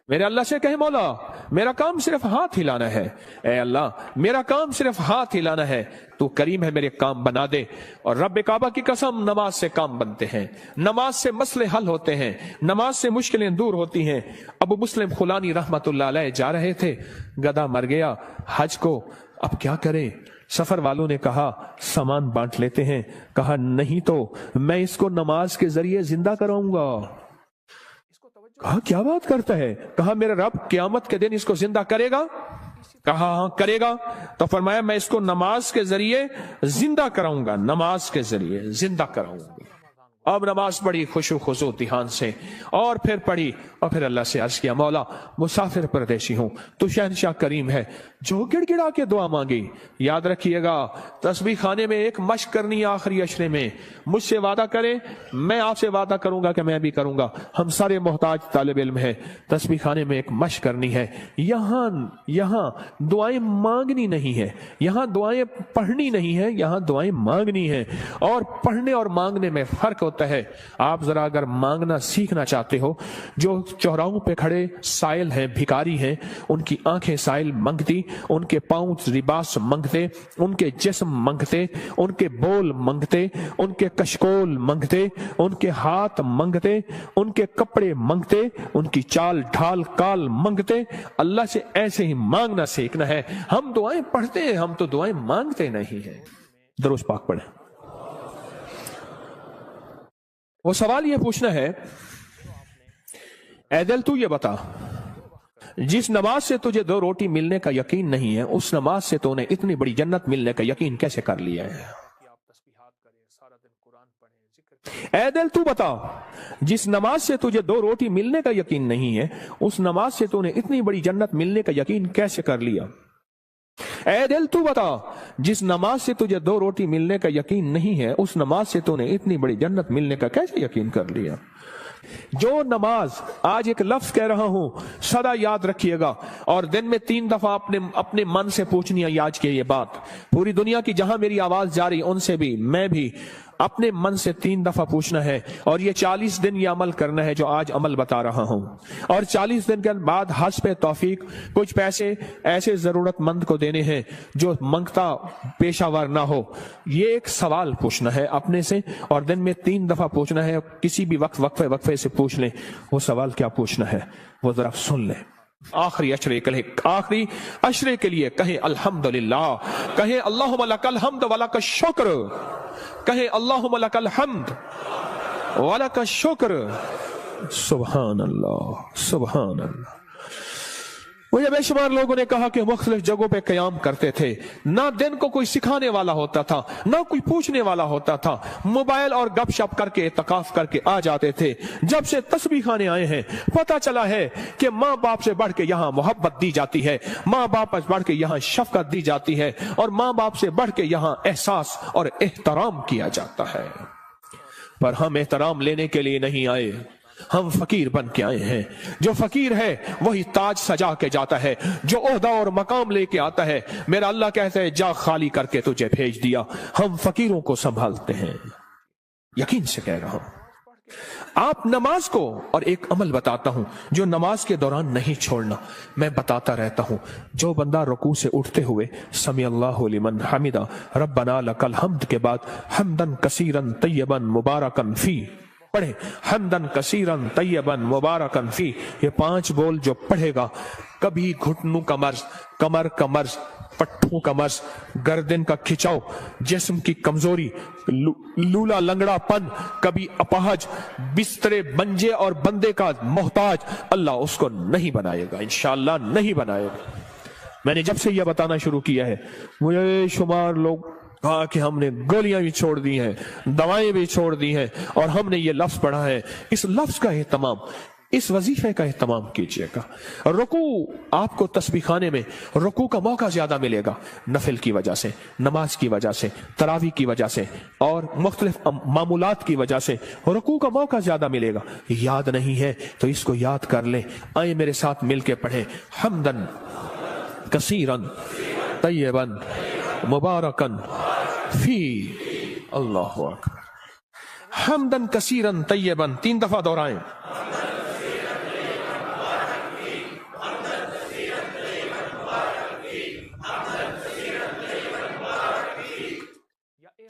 میرے اللہ سے کہیں مولا میرا کام صرف ہاتھ ہلانا ہے، اے اللہ میرا کام صرف ہاتھ ہلانا ہے، تو کریم ہے میرے کام بنا دے۔ اور رب کعبہ کی قسم نماز سے کام بنتے ہیں، نماز سے مسئلے حل ہوتے ہیں، نماز سے مشکلیں دور ہوتی ہیں۔ ابو مسلم خولانی رحمت اللہ علیہ جا رہے تھے، گدھا مر گیا حج کو، اب کیا کریں؟ سفر والوں نے کہا سامان بانٹ لیتے ہیں، کہا نہیں تو میں اس کو نماز کے ذریعے زندہ کراؤں گا۔ کہا کیا بات کرتا ہے؟ کہا میرا رب قیامت کے دن اس کو زندہ کرے گا؟ کہا ہاں کرے گا۔ تو فرمایا میں اس کو نماز کے ذریعے زندہ کراؤں گا، نماز کے ذریعے زندہ کراؤں گا۔ اب نماز پڑھی خشوع خضوع دھیان سے، اور پھر پڑھی، اور پھر اللہ سے عرض کیا مولا مسافر پردیسی ہوں، تو شہنشاہ کریم ہے، جو گڑ گڑا کے دعا مانگی۔ یاد رکھیے گا تسبیح خانے میں ایک مشق کرنی آخری عشرے میں، مجھ سے وعدہ کریں میں آپ سے وعدہ کروں گا کہ میں بھی کروں گا، ہم سارے محتاج طالب علم ہیں، تسبیح خانے میں ایک مشق کرنی ہے۔ یہاں دعائیں مانگنی نہیں ہے، یہاں دعائیں پڑھنی نہیں ہے، یہاں دعائیں مانگنی ہے۔ اور پڑھنے اور مانگنے میں فرق ہوتا ہے۔ آپ ذرا اگر مانگنا سیکھنا چاہتے ہو، جو چوراہوں پہ کھڑے سائل ہیں، بھکاری ہیں، ان کی آنکھیں سائل منگتی، ان کے پاؤں لباس منگتے، ان کے جسم منگتے، ان کے بول منگتے، ان کے کشکول منگتے، ان کے ہاتھ منگتے، ان کے کپڑے منگتے، ان کی چال ڈھال کال منگتے۔ اللہ سے ایسے ہی مانگنا سیکھنا ہے۔ ہم دعائیں پڑھتے ہیں، ہم تو دعائیں مانگتے نہیں ہیں۔ درود پاک پڑھیں۔ وہ سوال یہ پوچھنا ہے، اے دل تو یہ بتا، جس نماز سے تجھے 2 روٹی ملنے کا یقین نہیں ہے، اس نماز سے تو نے اتنی بڑی جنت ملنے کا یقین کیسے کر لیا ہے؟ اے دل تو بتا، جس نماز سے تجھے 2 روٹی ملنے کا یقین نہیں ہے، اس نماز سے تو نے اتنی بڑی جنت ملنے کا یقین کیسے کر لیا؟ اے دل تو بتا، جس نماز سے تجھے 2 روٹی ملنے کا یقین نہیں ہے، اس نماز سے تو نے اتنی بڑی جنت ملنے کا کیسے یقین کر لیا؟ جو نماز، آج ایک لفظ کہہ رہا ہوں سدا یاد رکھیے گا، اور دن میں 3 دفعہ اپنے من سے پوچھنی ہے آج کے یہ بات، پوری دنیا کی جہاں میری آواز جاری ان سے بھی، میں بھی اپنے من سے 3 دفعہ پوچھنا ہے، اور یہ 40 دن یہ عمل کرنا ہے جو آج عمل بتا رہا ہوں، اور 40 دن کے بعد حسب توفیق کچھ پیسے ایسے ضرورت مند کو دینے ہیں جو منگتا پیشہ ور نہ ہو۔ یہ ایک سوال پوچھنا ہے اپنے سے، اور دن میں 3 دفعہ پوچھنا ہے، کسی بھی وقت وقفے سے پوچھ لیں۔ وہ سوال کیا پوچھنا ہے وہ ذرا سن لیں۔ آخری عشرے کے لیے کہیں الحمدللہ، کہیں اللہم لک الحمد ولک الشکر، کہیں اللہم لک الحمد ولک الشکر۔ سبحان اللہ سبحان اللہ۔ مجھے بے شمار لوگوں نے کہا کہ مختلف جگہوں پہ قیام کرتے تھے، نہ دن کو کوئی سکھانے والا ہوتا تھا، نہ کوئی پوچھنے والا ہوتا تھا، موبائل اور گپ شپ کر کے اعتکاف کر کے آ جاتے تھے۔ جب سے تسبیح خانے آئے ہیں پتہ چلا ہے کہ ماں باپ سے بڑھ کے یہاں محبت دی جاتی ہے، ماں باپ سے بڑھ کے یہاں شفقت دی جاتی ہے، اور ماں باپ سے بڑھ کے یہاں احساس اور احترام کیا جاتا ہے۔ پر ہم احترام لینے کے لیے نہیں آئے، ہم فقیر بن کے آئے ہیں۔ جو فقیر ہے وہی تاج سجا کے جاتا ہے، جو عہدہ اور مقام لے کے آتا ہے میرا اللہ کہتا ہے جا خالی کر کے تجھے بھیج دیا۔ ہم فقیروں کو سنبھالتے ہیں، یقین سے کہہ رہا ہوں۔ آپ نماز کو، اور ایک عمل بتاتا ہوں جو نماز کے دوران نہیں چھوڑنا، میں بتاتا رہتا ہوں، جو بندہ رکوع سے اٹھتے ہوئے سمی اللہ لمن حمدہ ربنا لک الحمد کے بعد حمدن کثیرن طیبن مبارکن فی پڑھے، حمدن کثیرن طیبن مبارکن فی، یہ 5 بول جو پڑھے گا، کبھی گھٹنوں کا مرض، کمر کا مرض، پٹھوں کا مرض، گردن کا کھچاؤ، جسم کی کمزوری، لولا لنگڑا پن، کبھی اپاہج، بسترے منجے اور بندے کا محتاج، اللہ اس کو نہیں بنائے گا، انشاءاللہ نہیں بنائے گا۔ میں نے جب سے یہ بتانا شروع کیا ہے مجھے شمار لوگ کہا کہ ہم نے گولیاں بھی چھوڑ دی ہیں، دوائیں بھی چھوڑ دی ہیں، اور ہم نے یہ لفظ پڑھا ہے۔ اس لفظ کا اہتمام، اس وظیفے کا اہتمام کیجئے گا۔ رکوع، آپ کو تسبیح خانے میں رکوع کا موقع زیادہ ملے گا، نفل کی وجہ سے، نماز کی وجہ سے، تراویح کی وجہ سے، اور مختلف معمولات کی وجہ سے رکوع کا موقع زیادہ ملے گا۔ یاد نہیں ہے تو اس کو یاد کر لیں۔ آئیں میرے ساتھ مل کے پڑھیں، حمدن کثیرن طیبن مبارکن فی، اللہ اکبر، حمدن کثیرن طیبن 3 دفعہ دہرائیں،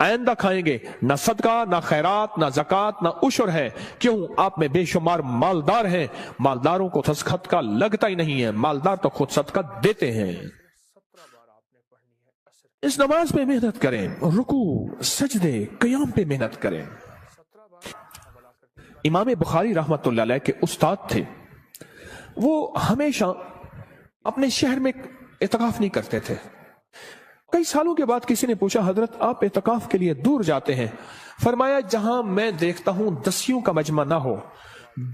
آئندہ کھائیں گے، نہ صدقہ، نہ خیرات، نہ زکات، نہ عشر ہے۔ کیوں؟ آپ میں بے شمار مالدار ہیں، مالداروں کو صدقہ لگتا ہی نہیں ہے، مالدار تو خود صدقہ دیتے ہیں۔ اس نماز پہ محنت کریں، رکوع، سجدے، قیام پہ محنت کریں۔ امام بخاری رحمت اللہ علیہ کے استاد تھے، وہ ہمیشہ اپنے شہر میں اعتکاف نہیں کرتے تھے۔ کئی سالوں کے بعد کسی نے پوچھا، حضرت آپ اعتکاف کے لیے دور جاتے ہیں؟ فرمایا جہاں میں دیکھتا ہوں 10 کا مجمع نہ ہو،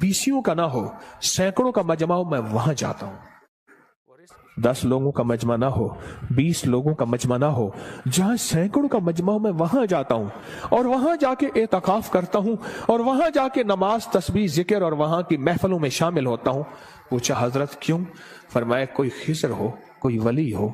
20 کا نہ ہو، سینکڑوں کا مجمع ہو، میں وہاں جاتا ہوں۔ 10 لوگوں کا مجمع نہ ہو، 20 لوگوں کا مجمع نہ ہو، جہاں سینکڑوں کا مجمع ہو، میں وہاں جاتا ہوں اور وہاں جا کے اعتکاف کرتا ہوں اور وہاں جا کے نماز، تسبیح، ذکر اور وہاں کی محفلوں میں شامل ہوتا ہوں۔ پوچھا حضرت کیوں؟ فرمایا کوئی خضر ہو، کوئی ولی ہو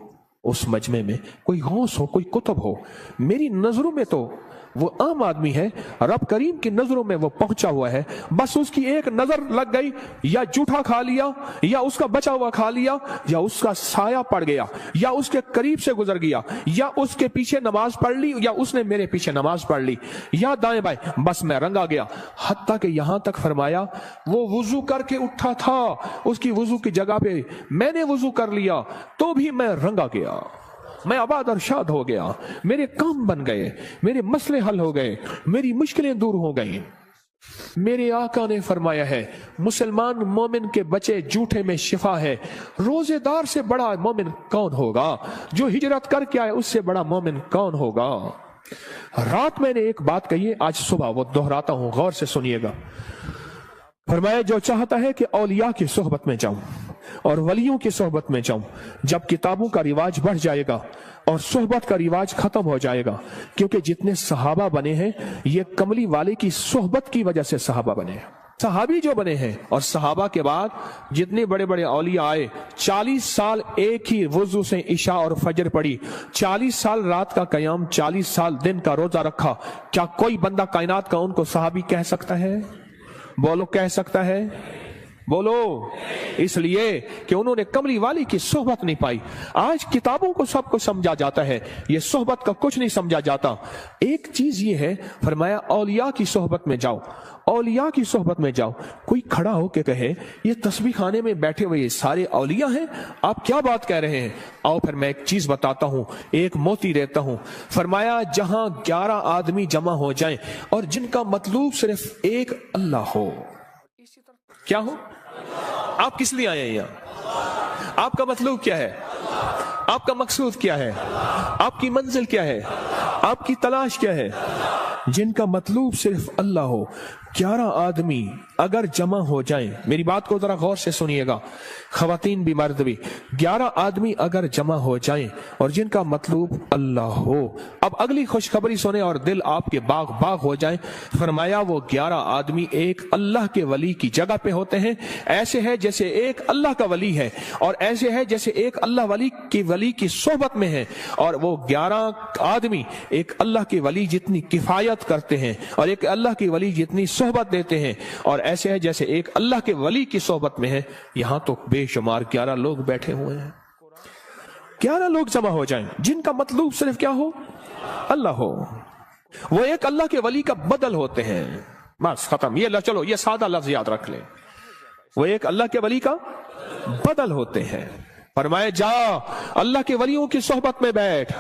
اس مجمع میں، کوئی غوث ہو، کوئی قطب ہو، میری نظروں میں تو وہ عام آدمی ہے، رب کریم کی نظروں میں وہ پہنچا ہوا ہے، بس اس کی ایک نظر لگ گئی، یا جھوٹا کھا لیا، یا اس کا بچا ہوا کھا لیا، یا اس کا سایہ پڑ گیا، یا اس کے قریب سے گزر گیا، یا اس کے پیچھے نماز پڑھ لی، یا اس نے میرے پیچھے نماز پڑھ لی، یا دائیں بائیں، بس میں رنگا گیا۔ حتیٰ کہ یہاں تک فرمایا وہ وضو کر کے اٹھا تھا، اس کی وضو کی جگہ پہ میں نے وضو کر لیا تو بھی میں رنگا گیا، میں آباد اور شاد ہو گیا، میرے کام بن گئے، میرے مسئلے حل ہو گئے، میری مشکلیں دور ہو گئیں۔ میرے آقا نے فرمایا ہے مسلمان مومن کے بچے جھوٹے میں شفا ہے۔ روزے دار سے بڑا مومن کون ہوگا؟ جو ہجرت کر کے آئے اس سے بڑا مومن کون ہوگا؟ رات میں نے ایک بات کہی ہے، آج صبح وہ دہراتا ہوں، غور سے سنیے گا۔ فرمایا جو چاہتا ہے کہ اولیاء کی صحبت میں جاؤں اور ولیوں کی صحبت میں جاؤں، جب کتابوں کا رواج بڑھ جائے گا اور صحبت کا رواج ختم ہو جائے گا، کیونکہ جتنے صحابہ بنے ہیں یہ کملی والے کی صحبت کی وجہ سے صحابہ بنے ہیں، صحابی جو بنے ہیں۔ اور صحابہ کے بعد جتنے بڑے بڑے اولیاء آئے، 40 سال ایک ہی وضو سے عشاء اور فجر پڑھی، 40 سال رات کا قیام، 40 سال دن کا روزہ رکھا۔ کیا کوئی بندہ کائنات کا ان کو صحابی کہہ سکتا ہے؟ بولو، کہہ سکتا ہے؟ بولو۔ اس لیے کہ انہوں نے کملی والی کی صحبت نہیں پائی۔ آج کتابوں کو سب کو سمجھا جاتا ہے، یہ صحبت کا کچھ نہیں سمجھا جاتا۔ ایک چیز یہ ہے، فرمایا اولیاء کی صحبت میں جاؤ، اولیاء کی صحبت میں جاؤ۔ کوئی کھڑا ہو کے کہے یہ تسبیح خانے میں بیٹھے ہوئے یہ سارے اولیاء ہیں، آپ کیا بات کہہ رہے ہیں؟ آؤ پھر میں ایک چیز بتاتا ہوں، ایک موتی دیتا ہوں۔ فرمایا جہاں 11 آدمی جمع ہو جائیں اور جن کا مطلوب صرف ایک اللہ ہو، کیا ہو؟ آپ کس لیے آئے ہیں یہاں؟ آپ کا مطلوب کیا ہے؟ آپ کا مقصود کیا ہے؟ آپ کی منزل کیا ہے؟ آپ کی تلاش کیا ہے؟ جن کا مطلوب صرف اللہ ہو، 11 آدمی اگر جمع ہو جائیں، میری بات کو ذرا غور سے سنیے گا، خواتین بھی مرد بھی، 11 آدمی اگر جمع ہو جائیں اور جن کا مطلوب اللہ ہو۔ اب اگلی خوشخبری سنیں اور دل آپ کے باغ باغ ہو جائیں۔ فرمایا وہ 11 آدمی ایک اللہ کے ولی کی جگہ پہ ہوتے ہیں، ایسے ہے جیسے ایک اللہ کا ولی ہے، اور ایسے ہے جیسے ایک اللہ ولی کی صحبت میں ہے، اور وہ 11 آدمی ایک اللہ کے ولی جتنی کفایت کرتے ہیں اور ایک اللہ کے ولی جتنی صحبت دیتے ہیں، اور ایسے ہے جیسے ایک اللہ کے ولی کی صحبت میں ہے۔ یہاں تو بے شمار 11 لوگ بیٹھے ہوئے ہیں، 11 لوگ جمع ہو جائیں جن کا مطلوب صرف کیا ہو؟ اللہ ہو، وہ ایک اللہ کے ولی کا بدل ہوتے ہیں، بس ختم۔ یہ چلو یہ سادہ لفظ یاد رکھ لیں، وہ ایک اللہ کے ولی کا بدل ہوتے ہیں۔ فرمائے جا اللہ کے ولیوں کی صحبت میں بیٹھ۔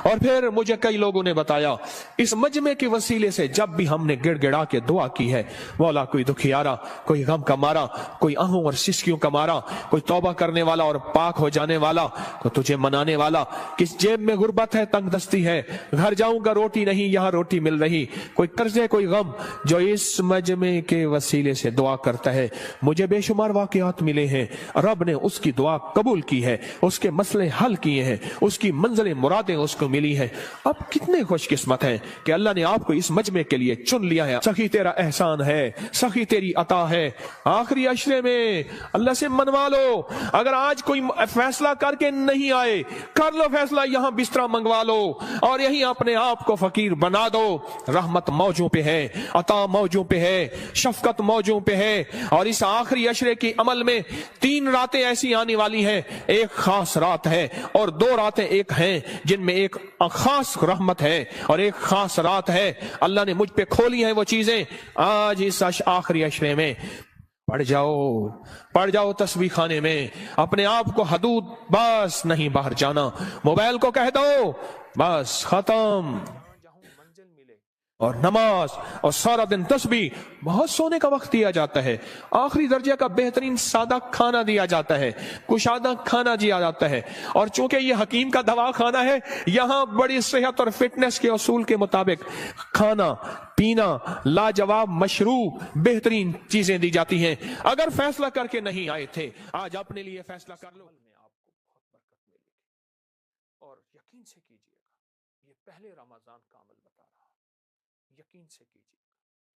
اور پھر مجھے کئی لوگوں نے بتایا اس مجمع کے وسیلے سے جب بھی ہم نے گڑ گڑا کے دعا کی ہے، مولا کوئی دکھیارا، کوئی غم کا مارا، کوئی آہوں اور سسکیوں کا مارا، کوئی توبہ کرنے والا اور پاک ہو جانے والا، کوئی تجھے منانے والا، کس جیب میں غربت ہے، تنگ دستی ہے، گھر جاؤں گا روٹی نہیں یہاں روٹی مل رہی، کوئی قرضے کوئی غم، جو اس مجمع کے وسیلے سے دعا کرتا ہے، مجھے بے شمار واقعات ملے ہیں، رب نے اس کی دعا قبول کی ہے، اس کے مسئلے حل کیے ہیں، اس کی منزلیں مرادیں اس کو ملی ہے۔ اب کتنے خوش قسمت ہیں کہ اللہ نے آپ کو اس مجمع کے لیے چن لیا ہے۔ سخی تیرا احسان ہے، سخی تیری عطا ہے۔ آخری عشرے میں اللہ سے منوا لو، اگر آج کوئی فیصلہ کر کے نہیں آئے، کر لو فیصلہ، یہاں بستر منگوا لو اور یہی اپنے آپ کو فقیر بنا دو۔ رحمت موجوں پہ ہے، عطا موجوں پہ ہے، شفقت موجوں پہ ہے۔ اور اس آخری عشرے کی عمل میں 3 راتیں ایسی آنے والی ہیں، ایک خاص رات ہے اور 2 راتیں ایک ہیں جن میں ایک خاص رحمت ہے اور ایک خاص رات ہے، اللہ نے مجھ پہ کھولی ہیں وہ چیزیں۔ آج اس آخری عشرے میں پڑھ جاؤ تسبیح خانے میں، اپنے آپ کو حدود بس نہیں باہر جانا، موبائل کو کہہ دو بس ختم، اور نماز اور سارا دن تسبیح۔ بہت سونے کا وقت دیا جاتا ہے، آخری درجے کا بہترین سادہ کھانا دیا جاتا ہے، کشادہ کھانا دیا جاتا ہے، اور چونکہ یہ حکیم کا دوا خانہ ہے، یہاں بڑی صحت اور فٹنس کے اصول کے مطابق کھانا پینا لاجواب مشروب بہترین چیزیں دی جاتی ہیں۔ اگر فیصلہ کر کے نہیں آئے تھے، آج اپنے لیے فیصلہ کر لو، آپ کو بہت برکت ملے گی، اور یقین سے کیجیے گا یہ پہلے رمضان کا عمل بتا رہا، یقین سے کیجیے۔